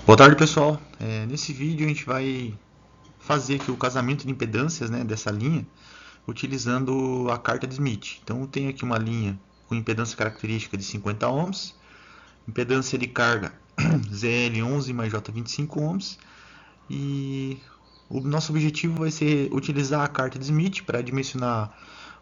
Boa tarde, pessoal. Nesse vídeo a gente vai fazer aqui o casamento de impedâncias, né, dessa linha utilizando a carta de Smith. Então eu tenho aqui uma linha com impedância característica de 50 ohms, impedância de carga ZL11 mais J25 ohms, e o nosso objetivo vai ser utilizar a carta de Smith para dimensionar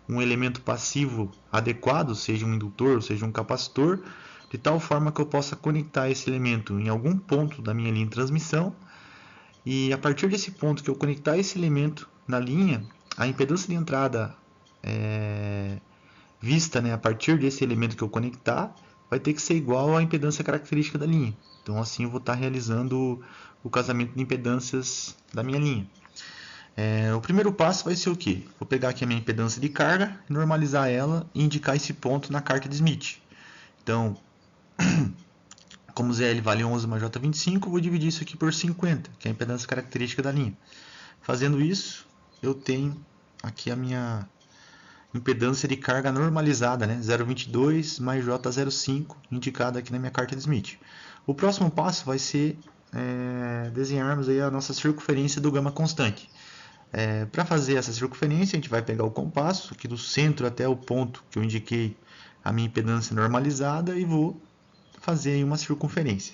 um elemento passivo adequado, seja um indutor, seja um capacitor, de tal forma que eu possa conectar esse elemento em algum ponto da minha linha de transmissão, e a partir desse ponto que eu conectar esse elemento na linha, a impedância de entrada vista, né, a partir desse elemento que eu conectar vai ter que ser igual à impedância característica da linha. Então assim eu vou estar realizando o casamento de impedâncias da minha linha. O primeiro passo vai ser o quê? Vou pegar aqui a minha impedância de carga, normalizar ela e indicar esse ponto na carta de Smith. Então, como ZL vale 11 mais J25, vou dividir isso aqui por 50, que é a impedância característica da linha. Fazendo isso, eu tenho aqui a minha impedância de carga normalizada, né? 0,22 mais J05, indicada aqui na minha carta de Smith. O próximo passo vai ser desenharmos aí a nossa circunferência do gama constante. Para fazer essa circunferência, a gente vai pegar o compasso, aqui do centro até o ponto que eu indiquei a minha impedância normalizada, e vou fazer aí uma circunferência.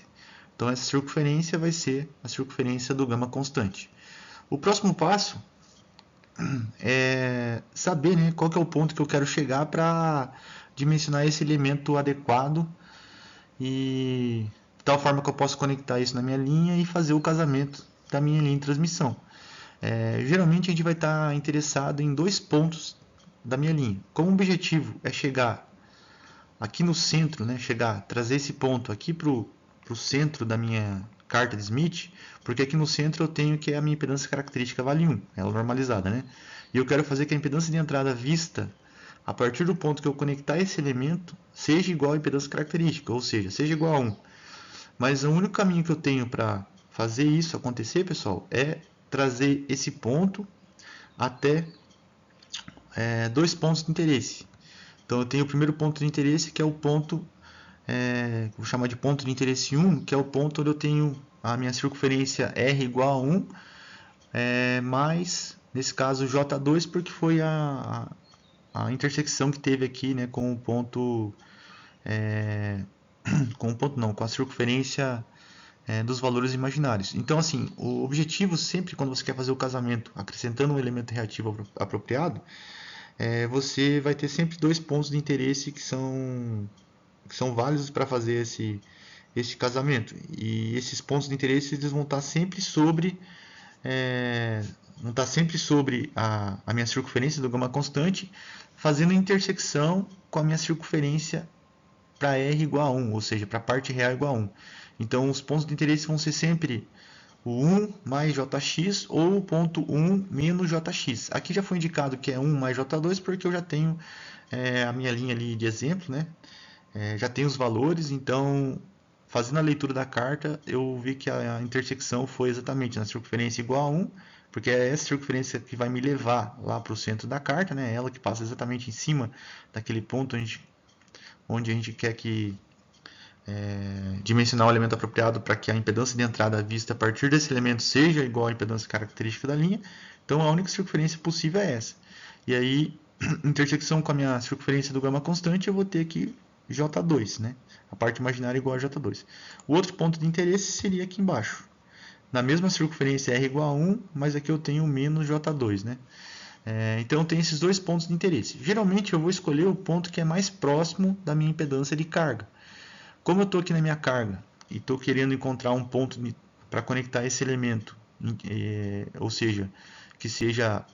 Então essa circunferência vai ser a circunferência do gama constante. O próximo passo é saber, né, qual que é o ponto que eu quero chegar para dimensionar esse elemento adequado, e de tal forma que eu posso conectar isso na minha linha e fazer o casamento da minha linha de transmissão. Geralmente a gente vai estar interessado em dois pontos da minha linha. Como o objetivo é chegar aqui no centro, né, trazer esse ponto aqui para o centro da minha carta de Smith, porque aqui no centro eu tenho que a minha impedância característica vale 1, ela normalizada, né? E eu quero fazer que a impedância de entrada vista a partir do ponto que eu conectar esse elemento seja igual à impedância característica, ou seja igual a 1. Mas o único caminho que eu tenho para fazer isso acontecer, pessoal, é trazer esse ponto até dois pontos de interesse. Então eu tenho o primeiro ponto de interesse, que é o ponto, vou chamar de ponto de interesse 1, que é o ponto onde eu tenho a minha circunferência R igual a 1, mais, nesse caso, J2, porque foi a intersecção que teve aqui, né, com o ponto, com a circunferência dos valores imaginários. Então, assim, o objetivo sempre, quando você quer fazer o casamento, acrescentando um elemento reativo apropriado, você vai ter sempre dois pontos de interesse que são válidos para fazer esse casamento. E esses pontos de interesse eles vão estar sempre sobre a minha circunferência do gama constante, fazendo intersecção com a minha circunferência para R igual a 1, ou seja, para a parte real igual a 1. Então, os pontos de interesse vão ser sempre o 1 mais Jx ou o ponto 1 menos Jx. Aqui já foi indicado que é 1 mais J2 porque eu já tenho a minha linha ali de exemplo, né? Já tenho os valores, então fazendo a leitura da carta eu vi que a intersecção foi exatamente na circunferência igual a 1, porque é essa circunferência que vai me levar lá para o centro da carta, né? Ela que passa exatamente em cima daquele ponto onde a gente quer que dimensionar o elemento apropriado para que a impedância de entrada vista a partir desse elemento seja igual à impedância característica da linha. Então a única circunferência possível é essa. E aí, intersecção com a minha circunferência do gama constante, eu vou ter aqui J2, né? A parte imaginária igual a J2. O outro ponto de interesse seria aqui embaixo. Na mesma circunferência R igual a 1, mas aqui eu tenho menos J2, né? Então tem esses dois pontos de interesse. Geralmente eu vou escolher o ponto que é mais próximo da minha impedância de carga. Como eu estou aqui na minha carga e estou querendo encontrar um ponto para conectar esse elemento, ou seja, que seja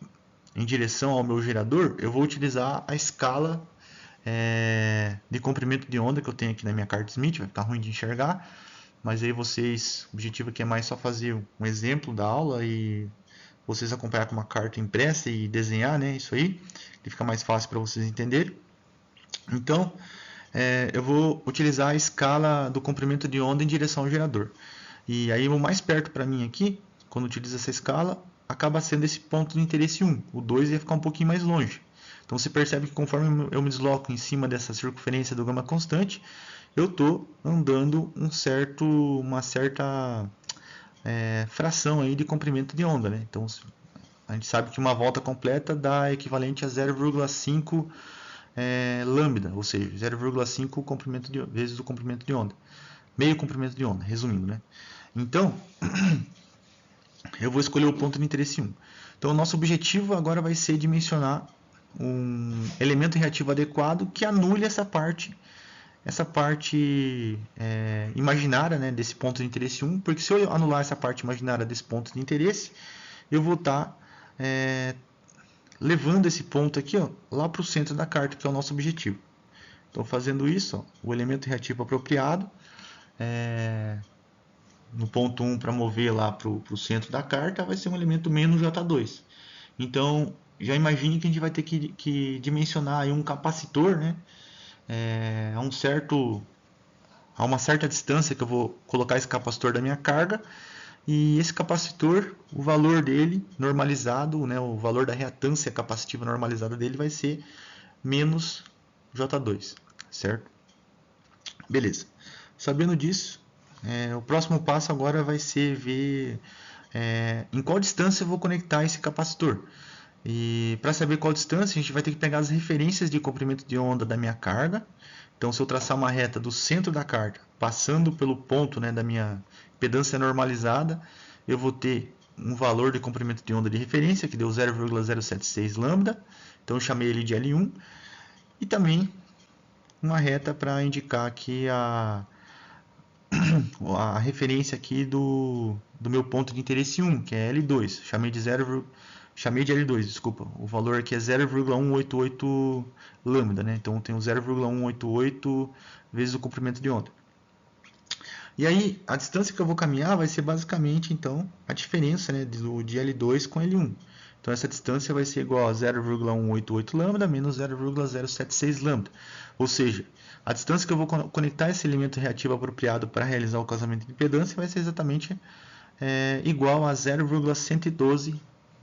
em direção ao meu gerador, eu vou utilizar a escala de comprimento de onda que eu tenho aqui na minha carta Smith. Vai ficar ruim de enxergar, mas aí vocês, o objetivo aqui é mais só fazer um exemplo da aula e vocês acompanhar com uma carta impressa e desenhar, né, isso aí, que fica mais fácil para vocês entenderem. Então, eu vou utilizar a escala do comprimento de onda em direção ao gerador. E aí o mais perto para mim aqui, quando utilizo essa escala, acaba sendo esse ponto de interesse 1. O 2 ia ficar um pouquinho mais longe. Então você percebe que conforme eu me desloco em cima dessa circunferência do gama constante, eu estou andando uma certa fração aí de comprimento de onda, né? Então a gente sabe que uma volta completa dá equivalente a 0,5 lambda, ou seja, 0,5 vezes o comprimento de onda, meio comprimento de onda, resumindo, né? Então eu vou escolher o ponto de interesse 1. Então o nosso objetivo agora vai ser dimensionar um elemento reativo adequado que anule essa parte imaginária, né, desse ponto de interesse 1, porque se eu anular essa parte imaginária desse ponto de interesse, eu vou estar levando esse ponto aqui, ó, lá para o centro da carta, que é o nosso objetivo. Então, fazendo isso, ó, o elemento reativo apropriado, no ponto 1 para mover lá para o centro da carta, vai ser um elemento menos J2. Então, já imagine que a gente vai ter que dimensionar aí um capacitor, né, a uma certa distância que eu vou colocar esse capacitor da minha carga, e esse capacitor, o valor dele normalizado, né, o valor da reatância capacitiva normalizada dele vai ser menos J2, certo? Beleza. Sabendo disso, o próximo passo agora vai ser ver em qual distância eu vou conectar esse capacitor. E para saber qual distância, a gente vai ter que pegar as referências de comprimento de onda da minha carga. Então, se eu traçar uma reta do centro da carga, passando pelo ponto, né, da minha impedância normalizada, eu vou ter um valor de comprimento de onda de referência, que deu 0,076 lambda. Então, eu chamei ele de L1. E também uma reta para indicar aqui a referência aqui do meu ponto de interesse 1, que é L2. Chamei de L2, desculpa. O valor aqui é 0,188 lambda, né? Então tem o 0,188 vezes o comprimento de onda. E aí, a distância que eu vou caminhar vai ser basicamente, então, a diferença, né, de L2 com L1. Então, essa distância vai ser igual a 0,188 lambda menos 0,076 lambda. Ou seja, a distância que eu vou conectar esse elemento reativo apropriado para realizar o casamento de impedância vai ser exatamente igual a 0,112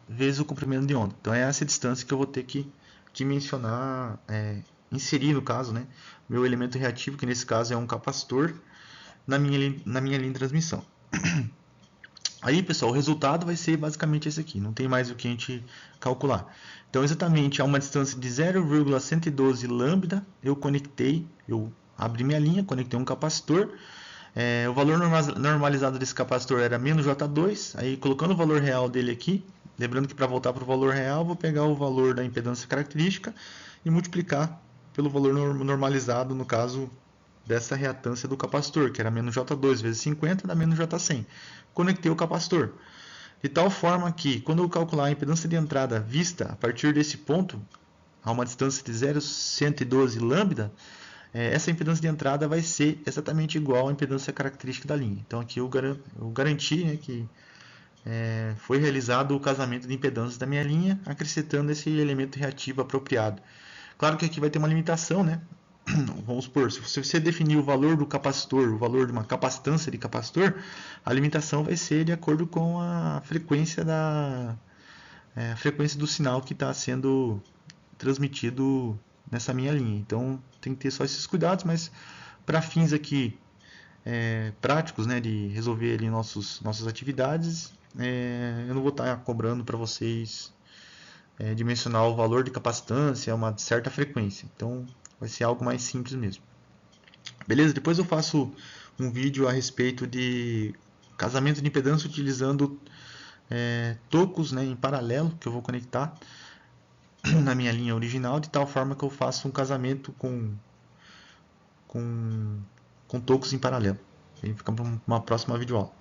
vezes o comprimento de onda. Então, é essa distância que eu vou ter que dimensionar, inserir, no caso, né, meu elemento reativo, que nesse caso é um capacitor, na minha linha de transmissão. Aí, pessoal, o resultado vai ser basicamente esse aqui, não tem mais o que a gente calcular. Então, exatamente a uma distância de 0,112 lambda, eu abri minha linha, conectei um capacitor. O valor normalizado desse capacitor era menos J2, aí colocando o valor real dele aqui, lembrando que para voltar para o valor real, vou pegar o valor da impedância característica e multiplicar pelo valor normalizado, no caso dessa reatância do capacitor, que era menos J2 vezes 50 dá menos J100. Conectei o capacitor. De tal forma que, quando eu calcular a impedância de entrada vista a partir desse ponto, a uma distância de 0,112 lambda, essa impedância de entrada vai ser exatamente igual à impedância característica da linha. Então aqui eu garanti, né, que foi realizado o casamento de impedâncias da minha linha, acrescentando esse elemento reativo apropriado. Claro que aqui vai ter uma limitação, né? Vamos supor, se você definir o valor do capacitor, o valor de uma capacitância de capacitor, a limitação vai ser de acordo com a frequência do sinal que está sendo transmitido nessa minha linha. Então tem que ter só esses cuidados, mas para fins aqui práticos, né, de resolver ali nossas atividades, eu não vou estar cobrando para vocês dimensionar o valor de capacitância a uma certa frequência. Então vai ser algo mais simples mesmo. Beleza? Depois eu faço um vídeo a respeito de casamento de impedância utilizando tocos, né, em paralelo que eu vou conectar na minha linha original, de tal forma que eu faço um casamento com tocos em paralelo. Fica para uma próxima videoaula.